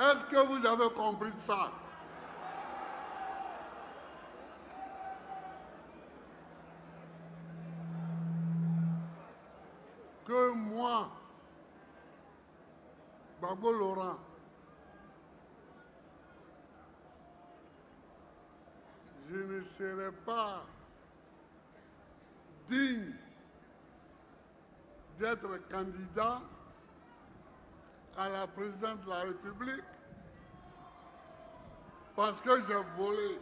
Est-ce que vous avez compris ça? Que moi, Gbagbo Laurent, je ne serai pas digne d'être candidat à la présidence de la République parce que j'ai volé.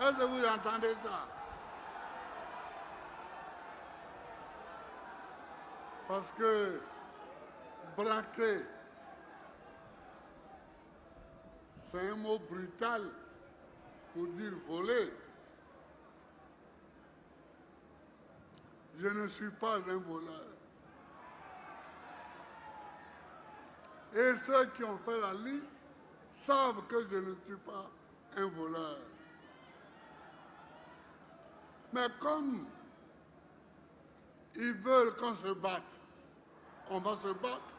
Est-ce que vous entendez ça? Parce que braquer, c'est un mot brutal pour dire voler. Je ne suis pas un voleur. Et ceux qui ont fait la liste savent que je ne suis pas un voleur. Mais comme ils veulent qu'on se batte, on va se battre.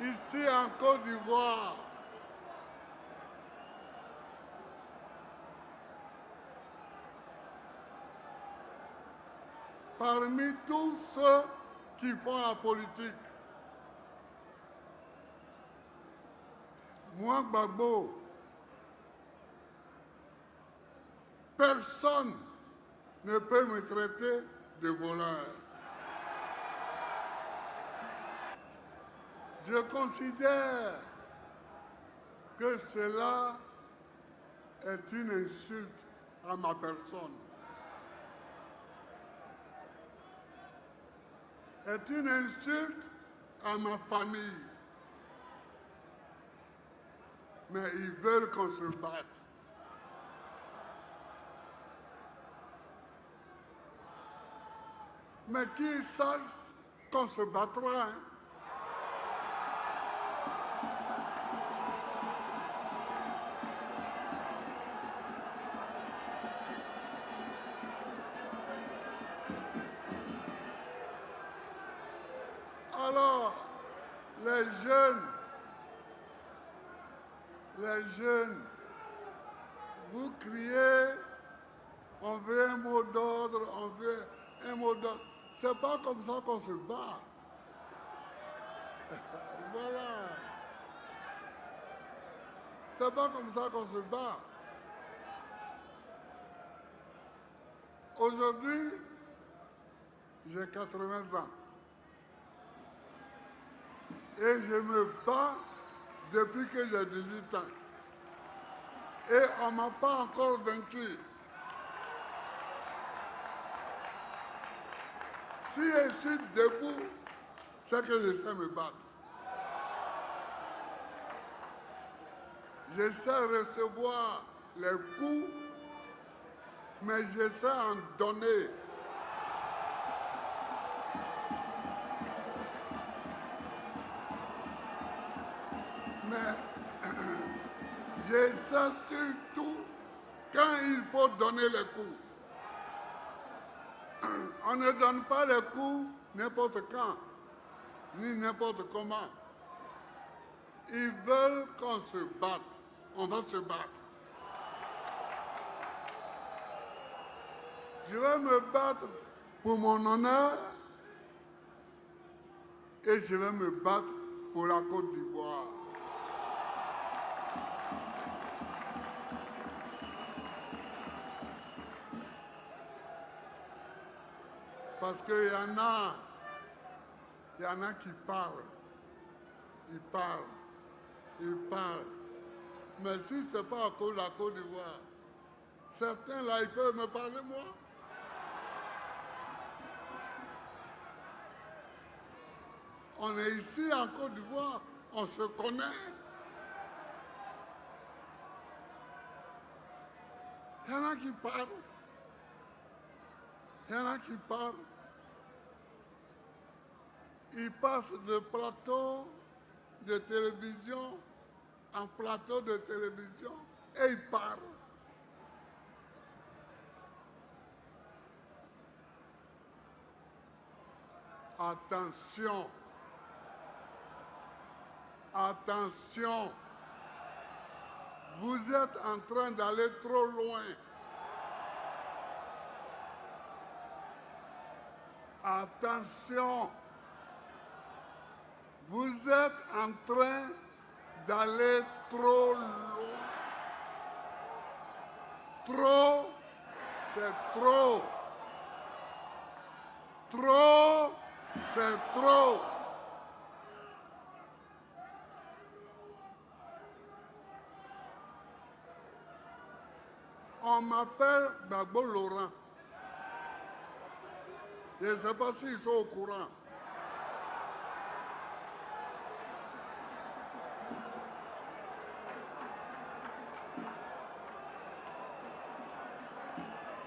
Ici en Côte d'Ivoire, parmi tous ceux qui font la politique, moi, Gbagbo, personne ne peut me traiter de voleur. Je considère que cela est une insulte à ma personne. Est une insulte à ma famille. Mais ils veulent qu'on se batte. Mais qu'ils sachent qu'on se battra. Hein. Alors, les jeunes, vous criez, on veut un mot d'ordre, on veut un mot d'ordre. C'est pas comme ça qu'on se bat. Voilà. C'est pas comme ça qu'on se bat. Aujourd'hui, j'ai 80 ans. Et je me bats depuis que j'ai 18 ans. Et on ne m'a pas encore vaincu. Si je suis debout, c'est que je sais me battre. Je sais recevoir les coups, mais je sais en donner. Mais je sais surtout quand il faut donner les coups. On ne donne pas les coups n'importe quand, ni n'importe comment. Ils veulent qu'on se batte. On va se battre. Je vais me battre pour mon honneur et je vais me battre pour la Côte d'Ivoire. Parce qu'il y en a qui parlent. Ils parlent. Mais si ce n'est pas à cause de la Côte d'Ivoire, certains là, ils peuvent me parler moi. On est ici en Côte d'Ivoire, on se connaît. Il y en a qui parlent. Il y en a qui parlent. Ils passent de plateau de télévision en plateau de télévision et ils parlent. Attention. Attention. Vous êtes en train d'aller trop loin. Attention. Vous êtes en train d'aller trop loin. Trop, c'est trop. Trop, c'est trop. On m'appelle Gbagbo Laurent. Je ne sais pas s'ils sont au courant.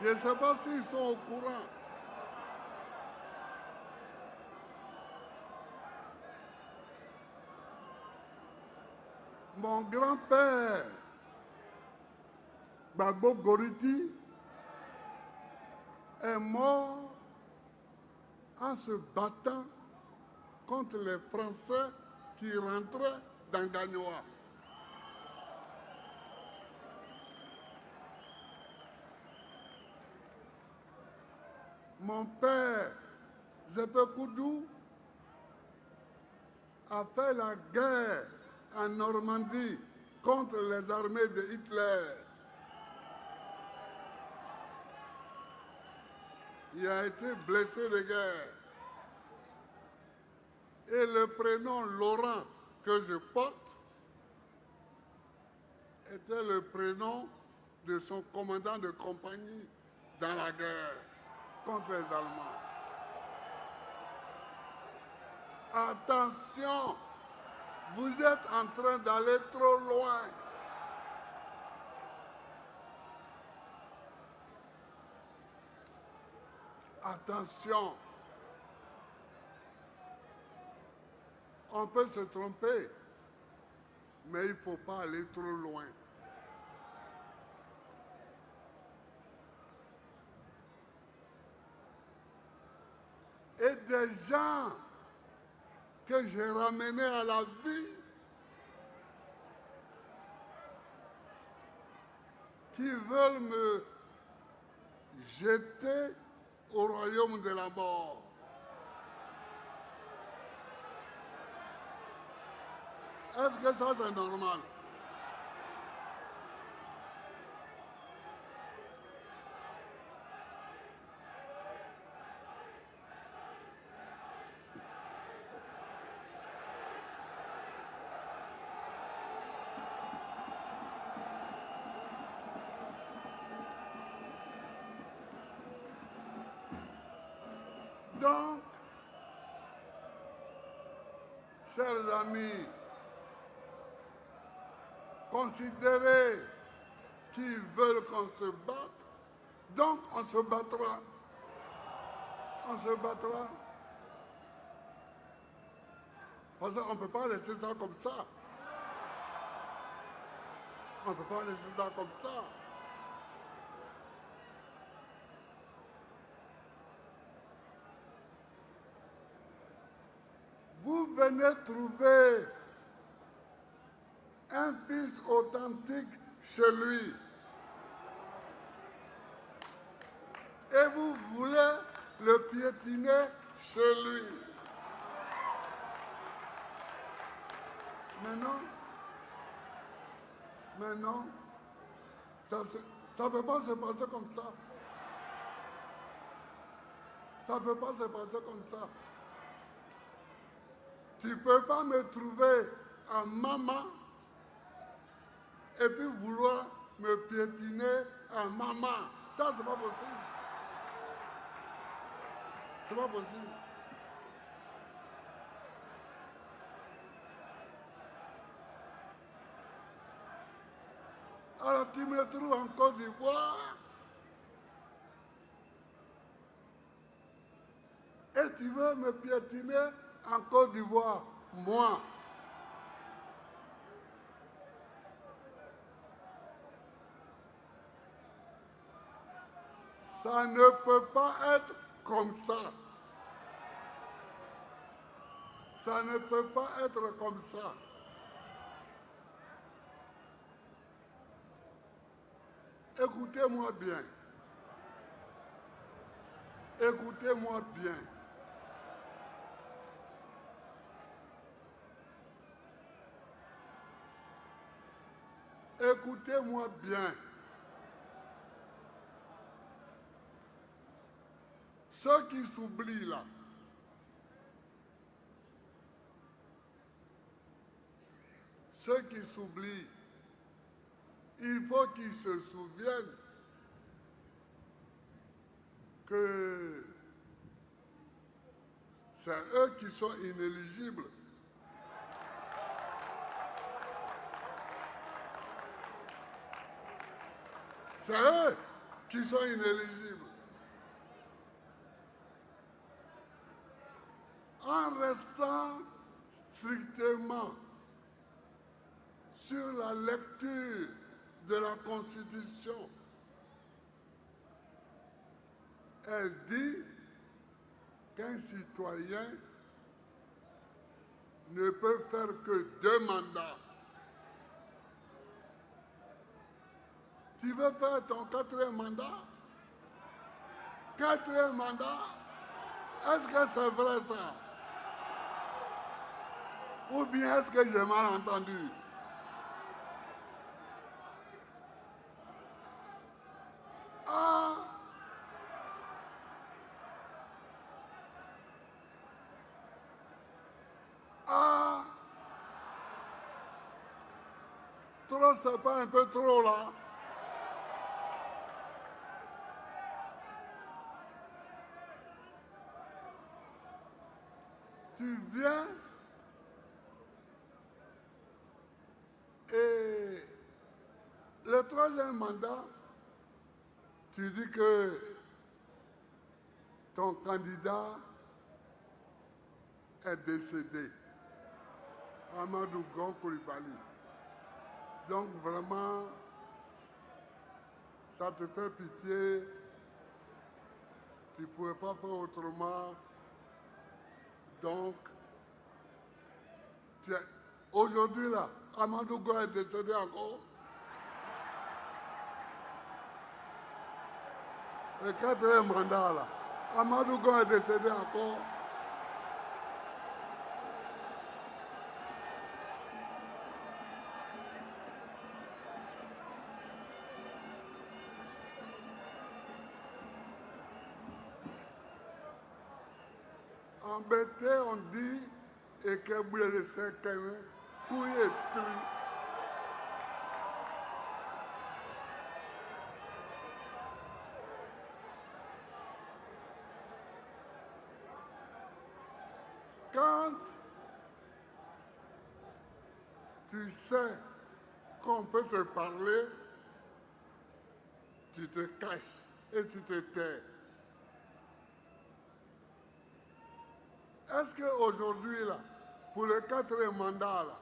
Je ne sais pas s'ils sont au courant. Mon grand-père, Gbagbo Goriti, est mort en se battant contre les Français qui rentraient dans Gagnoa. Mon père, Zépé Koudou, a fait la guerre en Normandie contre les armées de Hitler. Il a été blessé de guerre. Et le prénom Laurent que je porte était le prénom de son commandant de compagnie dans la guerre contre les Allemands. Attention, vous êtes en train d'aller trop loin. Attention, on peut se tromper, mais il ne faut pas aller trop loin. Et des gens que j'ai ramenés à la vie, qui veulent me jeter au royaume de la mort. Est-ce que ça c'est normal? Donc, chers amis, considérez qu'ils veulent qu'on se batte, donc on se battra. On se battra. Parce qu'on ne peut pas laisser ça comme ça. On ne peut pas laisser ça comme ça. Vous venez trouver un fils authentique chez lui. Et vous voulez le piétiner chez lui. Mais non, ça ne peut pas se passer comme ça. Ça ne peut pas se passer comme ça. Tu ne peux pas me trouver en maman et puis vouloir me piétiner en maman. Ça, c'est pas possible. C'est pas possible. Alors tu me trouves en Côte d'Ivoire et tu veux me piétiner en Côte d'Ivoire, moi. Ça ne peut pas être comme ça. Ça ne peut pas être comme ça. Écoutez-moi bien. Écoutez-moi bien. Écoutez-moi bien. Ceux qui s'oublient là, ceux qui s'oublient, il faut qu'ils se souviennent que c'est eux qui sont inéligibles. C'est eux qui sont inéligibles. En restant strictement sur la lecture de la Constitution, elle dit qu'un citoyen ne peut faire que 2 mandats. Tu veux faire ton 4e mandat? 4e mandat? Est-ce que c'est vrai ça? Ou bien est-ce que j'ai mal entendu? Ah! Ah! Trop, c'est pas un peu trop là? Tu viens et le 3e mandat, tu dis que ton candidat est décédé, Amadou Gon Coulibaly. Donc vraiment, ça te fait pitié, tu ne pouvais pas faire autrement. Donc, aujourd'hui là, Amadou Gon est décédé encore. Le 4e mandat là, Amadou Gon est décédé encore. Embêté, on dit, et que vous le savez, où est tri. Quand tu sais qu'on peut te parler, tu te caches et tu te tais. Est-ce qu'aujourd'hui, là, pour le 4e mandat, là,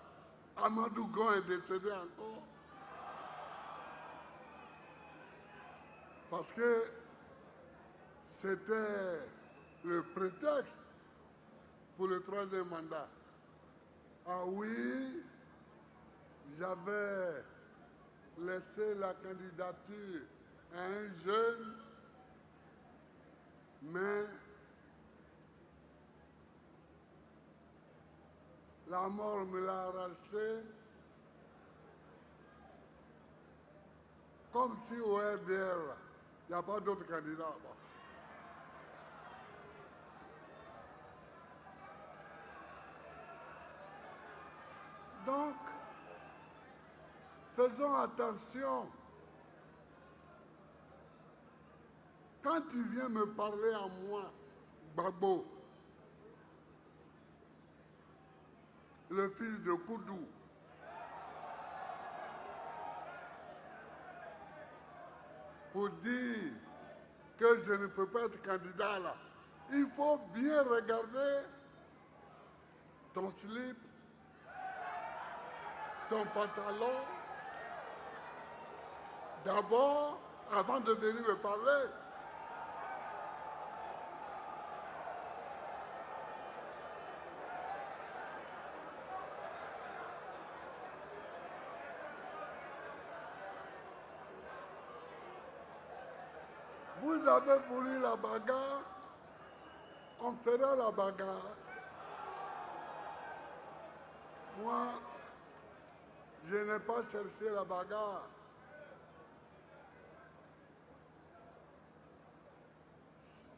Amadou Gon est décédé encore? Parce que c'était le prétexte pour le 3e mandat. Ah oui, j'avais laissé la candidature à un jeune, mais la mort me l'a arraché, comme si au RDR, il n'y a pas d'autres candidats. Donc, faisons attention. Quand tu viens me parler à moi, Babo, le fils de Koudou, pour dire que je ne peux pas être candidat là. Il faut bien regarder ton slip, ton pantalon, d'abord, avant de venir me parler. Vous avez voulu la bagarre, on fera la bagarre. Moi, je n'ai pas cherché la bagarre.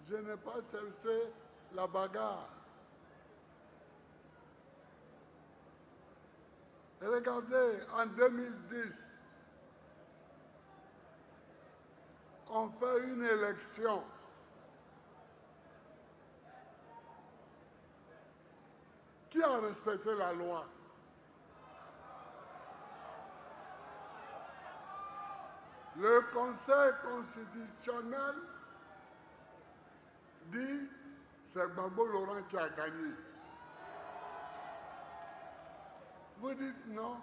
Je n'ai pas cherché la bagarre. Regardez, en 2010, on fait une élection. Qui a respecté la loi? Le Conseil constitutionnel dit c'est Gbagbo Laurent qui a gagné. Vous dites non.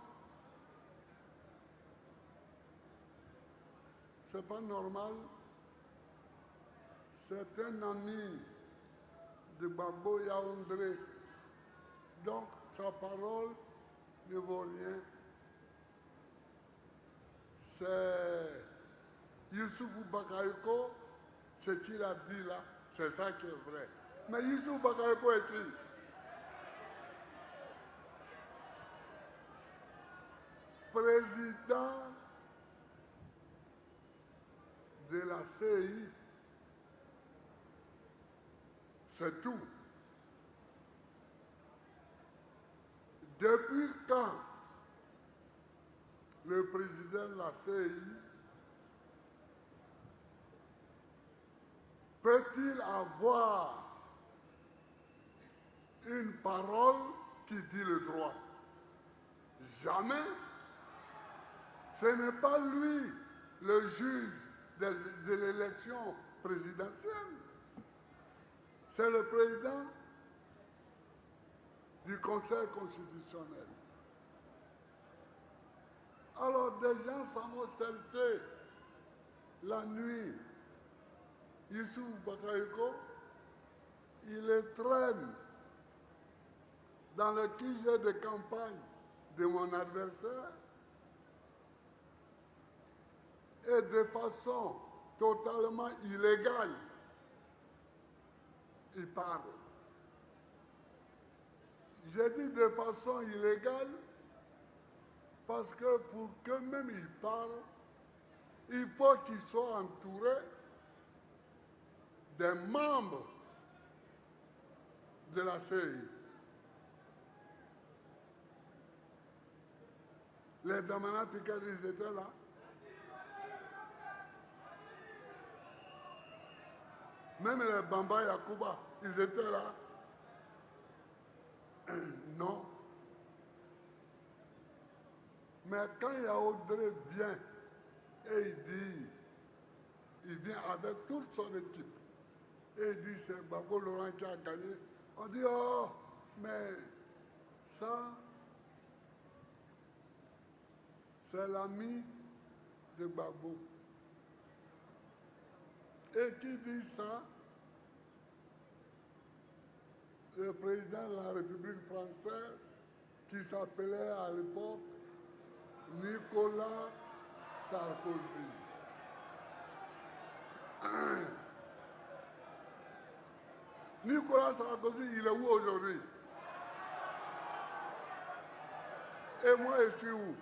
C'est pas normal. C'est un ami de Gbagbo Yaoundé. Donc sa parole ne vaut rien. C'est Youssoufou Bakayoko, ce qu'il a dit là, c'est ça qui est vrai. Mais Youssoufou Bakayoko est qui? Président de la CI, c'est tout. Depuis quand le président de la CI peut-il avoir une parole qui dit le droit? Jamais. Ce n'est pas lui le juge de l'élection présidentielle. C'est le président du Conseil constitutionnel. Alors des gens s'en vont chercher la nuit. Youssouf Bakayoko, il les traîne dans le QG de campagne de mon adversaire et de façon totalement illégale, il parle. J'ai dit de façon illégale parce que pour que même il parle, il faut qu'il soit entouré des membres de la CI. Les Damana Piquet, ils étaient là. Même les Bamba Yakuba, ils étaient là. Non. Mais quand Yaoundé vient et il dit, il vient avec toute son équipe, et il dit c'est Gbagbo Laurent qui a gagné, on dit oh, mais ça, c'est l'ami de Gbagbo. Et qui dit ça? Le président de la République française, qui s'appelait à l'époque Nicolas Sarkozy. Nicolas Sarkozy, il est où aujourd'hui? Et moi, je suis où?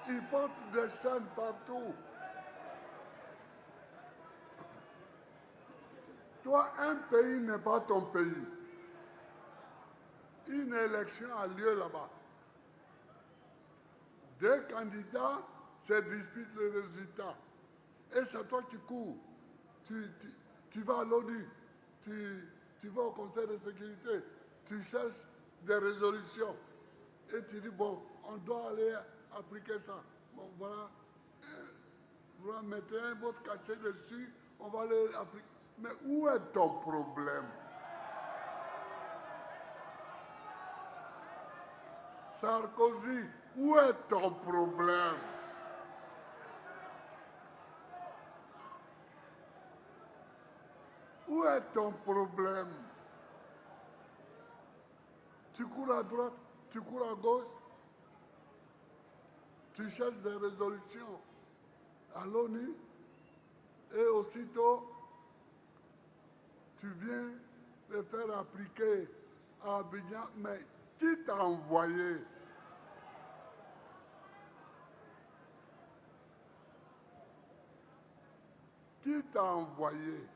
Il porte des chaînes partout. Toi, un pays n'est pas ton pays. Une élection a lieu là-bas. Deux candidats se disputent le résultat. Et c'est toi qui cours. Tu vas à l'ONU, tu vas au Conseil de sécurité, tu cherches des résolutions. Et tu dis, bon, on doit aller appliquer ça. Bon, voilà. Vous mettez votre cachet dessus, on va aller appliquer. Mais où est ton problème? Sarkozy, où est ton problème? Où est ton problème? Tu cours à droite, tu cours à gauche, tu cherches des résolutions à l'ONU et aussitôt tu viens les faire appliquer à Abidjan. Mais qui t'a envoyé? Qui t'a envoyé?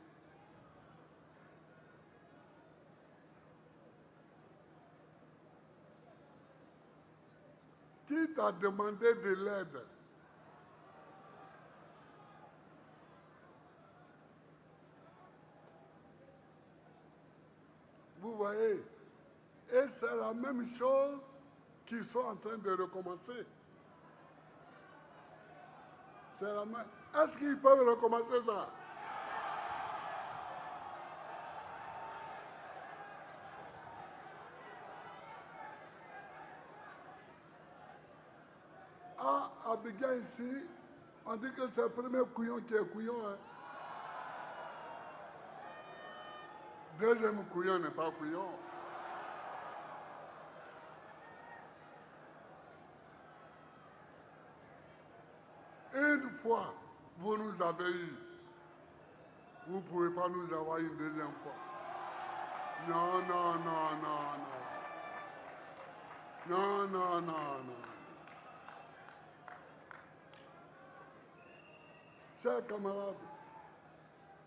Qui t'a demandé de l'aide? Vous voyez? Et c'est la même chose qu'ils sont en train de recommencer. C'est la même. Est-ce qu'ils peuvent recommencer ça? À Abidjan ici, on dit que c'est le premier couillon qui est couillon. Hein. Deuxième couillon n'est pas couillon. Une fois, vous nous avez eu. Vous ne pouvez pas nous avoir une deuxième fois. Non, non, non, non, non. Non, non, non, non. Chers camarades,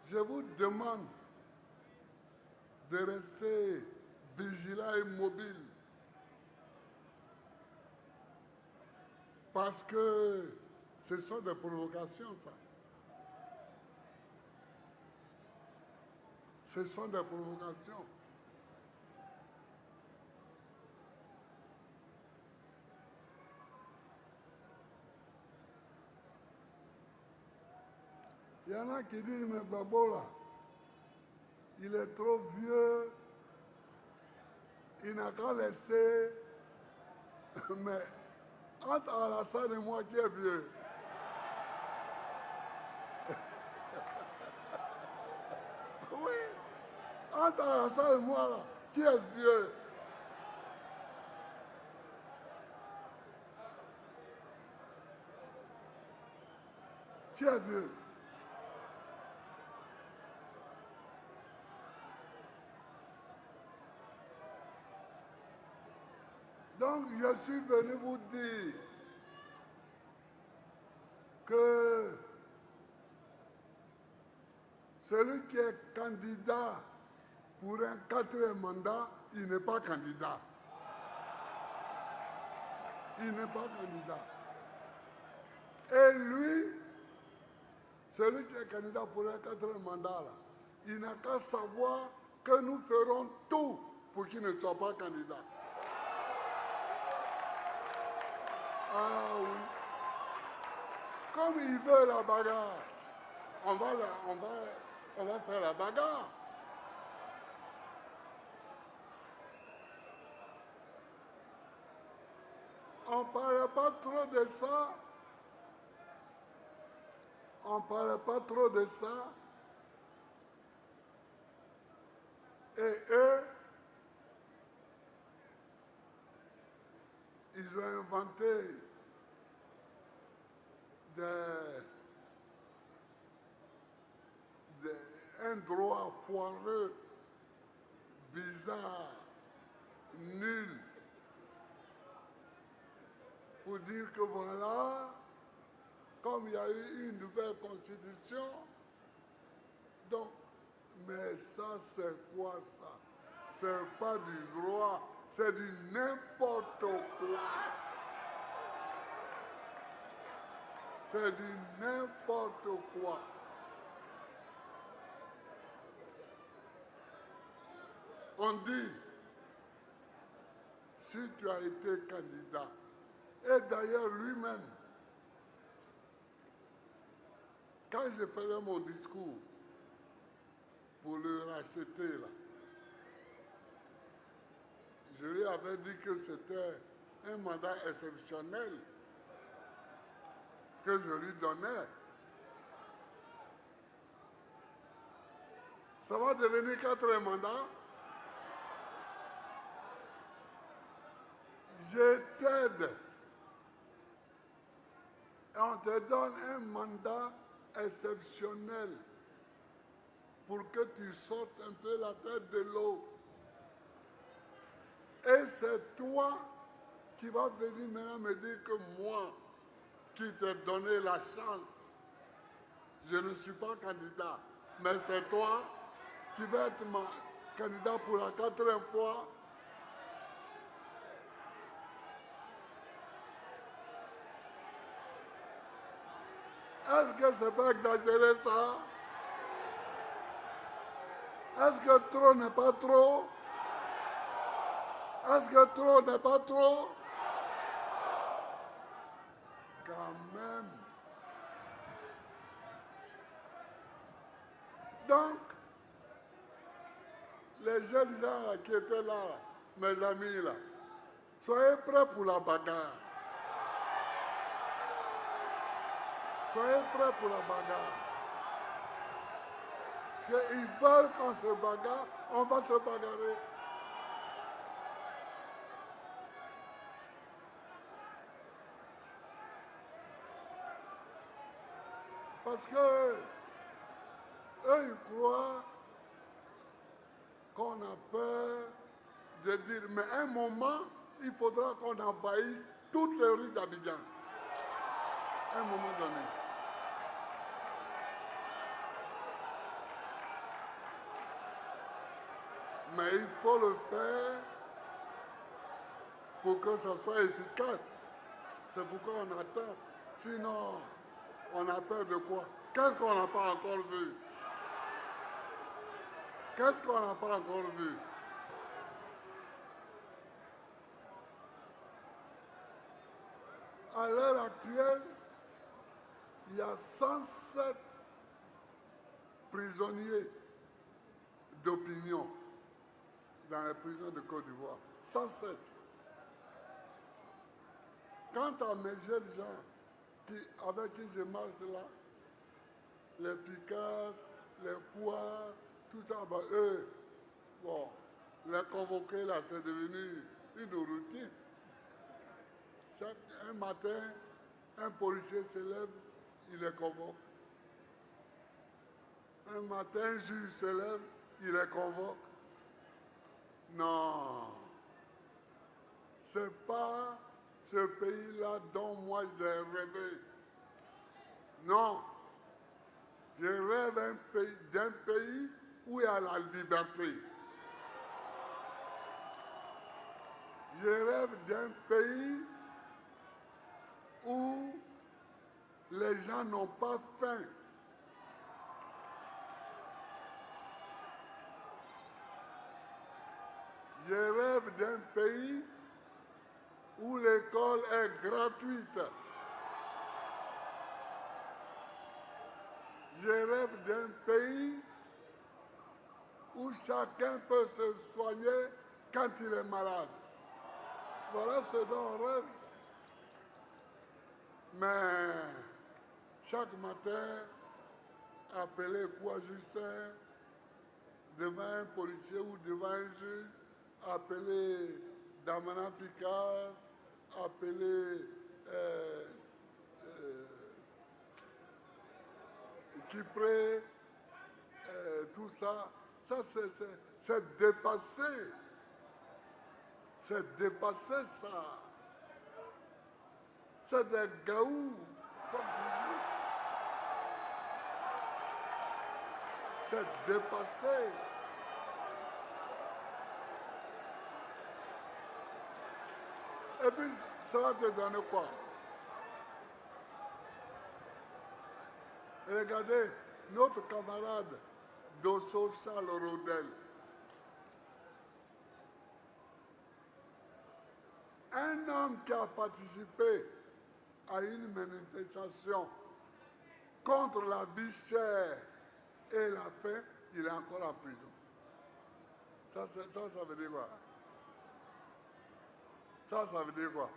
je vous demande de rester vigilants et mobiles. Parce que ce sont des provocations, ça. Ce sont des provocations. Il y en a qui disent, mais Babola, il est trop vieux, il n'a qu'à laisser. Mais entre Alassane et moi qui est vieux. Oui, entre Alassane et moi, là, qui est vieux. Qui est vieux. Donc, je suis venu vous dire que celui qui est candidat pour un quatrième mandat, il n'est pas candidat. Il n'est pas candidat. Et lui, celui qui est candidat pour un quatrième mandat, là, il n'a qu'à savoir que nous ferons tout pour qu'il ne soit pas candidat. Ah oui. Comme il veut la bagarre, on va faire la bagarre. On ne parle pas trop de ça. On ne parle pas trop de ça. Et eux, ils ont inventé un droit foireux, bizarre, nul, pour dire que voilà, comme il y a eu une nouvelle constitution, donc, mais ça c'est quoi ça? C'est pas du droit, c'est du n'importe quoi. C'est du n'importe quoi. On dit, si tu as été candidat, et d'ailleurs lui-même, quand je faisais mon discours pour le racheter là, je lui avais dit que c'était un mandat exceptionnel que je lui donnais. Ça va devenir 4 mandats. Je t'aide. Et on te donne un mandat exceptionnel pour que tu sortes un peu la tête de l'eau. Et c'est toi qui vas venir maintenant me dire que moi, qui t'ai donné la chance, je ne suis pas candidat, mais c'est toi qui vas être ma candidat pour la 4e fois. Est-ce que c'est pas exagéré ça? Est-ce que trop n'est pas trop? Est-ce que trop n'est pas trop? Quand même. Donc, les jeunes gens là, qui étaient là, mes amis là, soyez prêts pour la bagarre. Soyez prêts pour la bagarre. Parce qu'ils veulent qu'on se bagarre, on va se bagarrer. Parce que eux, ils croient qu'on a peur de dire, mais à un moment, il faudra qu'on envahisse toutes les rues d'Abidjan. À un moment donné. Mais il faut le faire pour que ça soit efficace. C'est pourquoi on attend. Sinon, on a peur de quoi? Qu'est-ce qu'on n'a pas encore vu? Qu'est-ce qu'on n'a pas encore vu? À l'heure actuelle, il y a 107 prisonniers d'opinion dans les prisons de Côte d'Ivoire. 107. Quant à mes jeunes gens avec qui je marche là, les Picasso, les Poires, tout ça, bah, eux, bon, les convoquer là, c'est devenu une routine. Un matin, un policier se lève, il les convoque. Un matin, un juge se lève, il les convoque. Non, c'est pas ce pays-là dont moi j'ai rêvé. Non, je rêve d'un pays où il y a la liberté. Je rêve d'un pays où les gens n'ont pas faim. Je rêve d'un pays où l'école est gratuite. Je rêve d'un pays où chacun peut se soigner quand il est malade. Voilà ce dont on rêve. Mais chaque matin, appeler quoi Justin devant un policier ou devant un juge, appeler Damana Picard, appeler Kipré, tout ça, ça c'est dépassé. C'est dépassé ça. C'est des gaous, comme tu dis. C'est dépassé. Et puis, ça va te donner quoi? Regardez, notre camarade Dosso Charles Rodel. Un homme qui a participé à une manifestation contre la vie chère et la faim, il est encore en prison. Ça veut dire quoi? Ça veut dire quoi?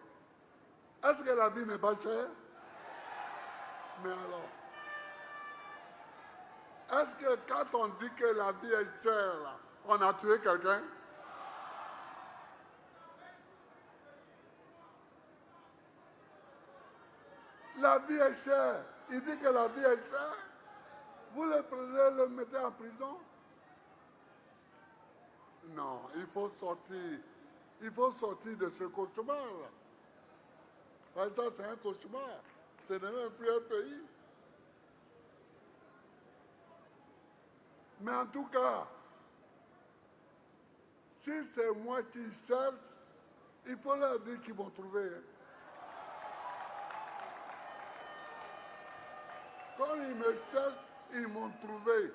Est-ce que la vie n'est pas chère? Mais alors, est-ce que quand on dit que la vie est chère, là, on a tué quelqu'un? La vie est chère. Il dit que la vie est chère. Vous le prenez, le mettez en prison? Non, il faut sortir. Il faut sortir de ce cauchemar-là. Parce que ça, c'est un cauchemar. Ce n'est même plus un pays. Mais en tout cas, si c'est moi qui cherche, il faut leur dire qu'ils vont trouver. Quand ils me cherchent, ils m'ont trouvé.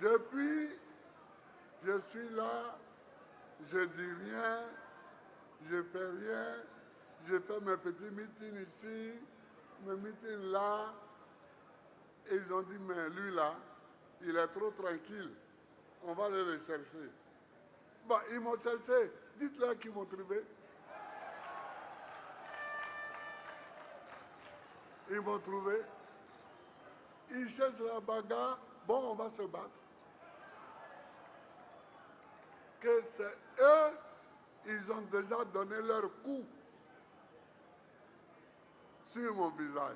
Depuis, je suis là, je dis rien, je fais rien, je fais mes petits meetings ici, mes meetings là. Et ils ont dit, mais lui là, il est trop tranquille, on va aller le chercher. Bon, ils m'ont cherché, dites-leur qu'ils m'ont trouvé. Ils m'ont trouvé. Ils cherchent la bagarre, bon, on va se battre. Que c'est eux, ils ont déjà donné leur coup sur mon visage.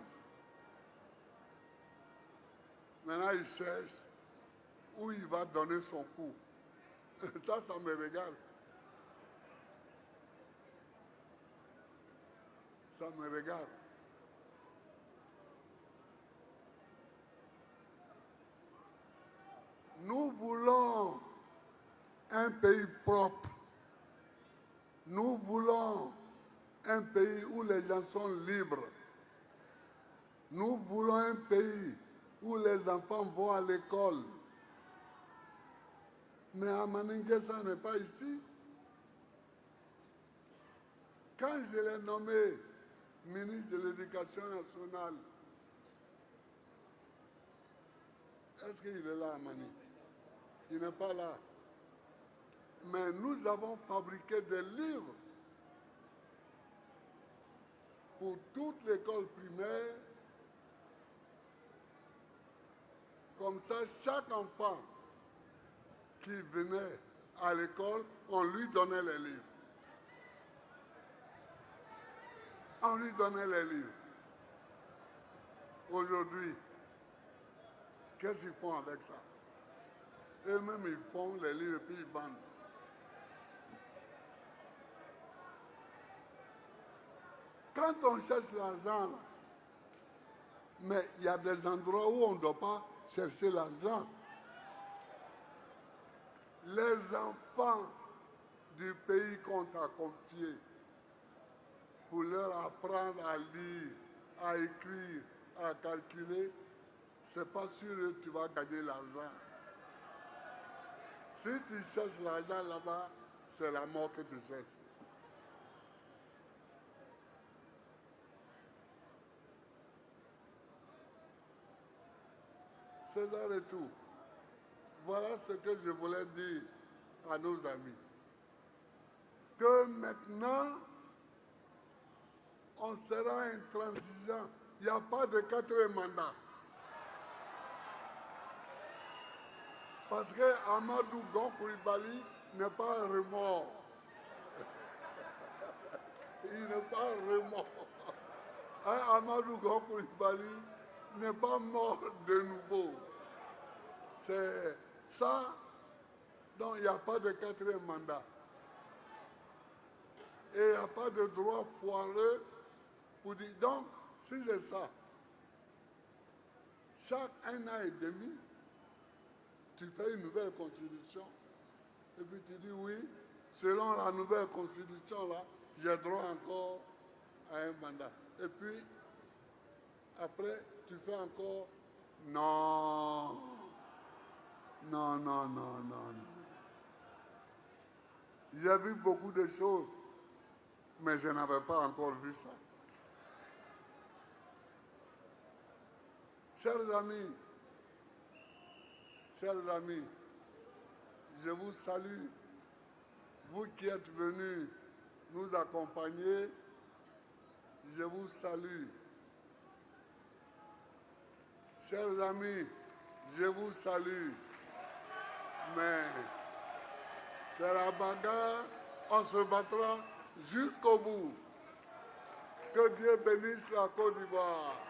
Maintenant, ils cherchent où il va donner son coup. Ça me regarde. Ça me regarde. Nous voulons un pays propre. Nous voulons un pays où les gens sont libres. Nous voulons un pays où les enfants vont à l'école. Mais à Maningue, ça n'est pas ici. Quand je l'ai nommé ministre de l'Éducation nationale, est-ce qu'il est là à Mani? Il n'est pas là. Mais nous avons fabriqué des livres pour toute l'école primaire. Comme ça, chaque enfant qui venait à l'école, on lui donnait les livres. On lui donnait les livres. Aujourd'hui, qu'est-ce qu'ils font avec ça? Eux-mêmes, ils font les livres et puis ils vendent. Quand on cherche l'argent, mais il y a des endroits où on ne doit pas chercher l'argent. Les enfants du pays qu'on t'a confié pour leur apprendre à lire, à écrire, à calculer, c'est pas sûr que tu vas gagner l'argent. Si tu cherches l'argent là-bas, c'est la mort que tu cherches. C'est ça le tout. Voilà ce que je voulais dire à nos amis. Que maintenant, on sera intransigeant. Il n'y a pas de quatrième mandat. Parce que Amadou Gon Coulibaly n'est pas remords. Il n'est pas remords. Amadou Gon Coulibaly n'est pas mort de nouveau. C'est ça, donc il n'y a pas de quatrième mandat. Et il n'y a pas de droit foireux pour dire. Donc, si c'est ça, chaque 1 an et demi, tu fais une nouvelle constitution. Et puis tu dis oui, selon la nouvelle constitution, là, j'ai droit encore à un mandat. Et puis, après, tu fais encore non. Non, non, non, non, non. J'ai vu beaucoup de choses, mais je n'avais pas encore vu ça. Chers amis, je vous salue, vous qui êtes venus nous accompagner, je vous salue. Chers amis, je vous salue. Mais c'est la bagarre, on se battra jusqu'au bout. Que Dieu bénisse la Côte d'Ivoire.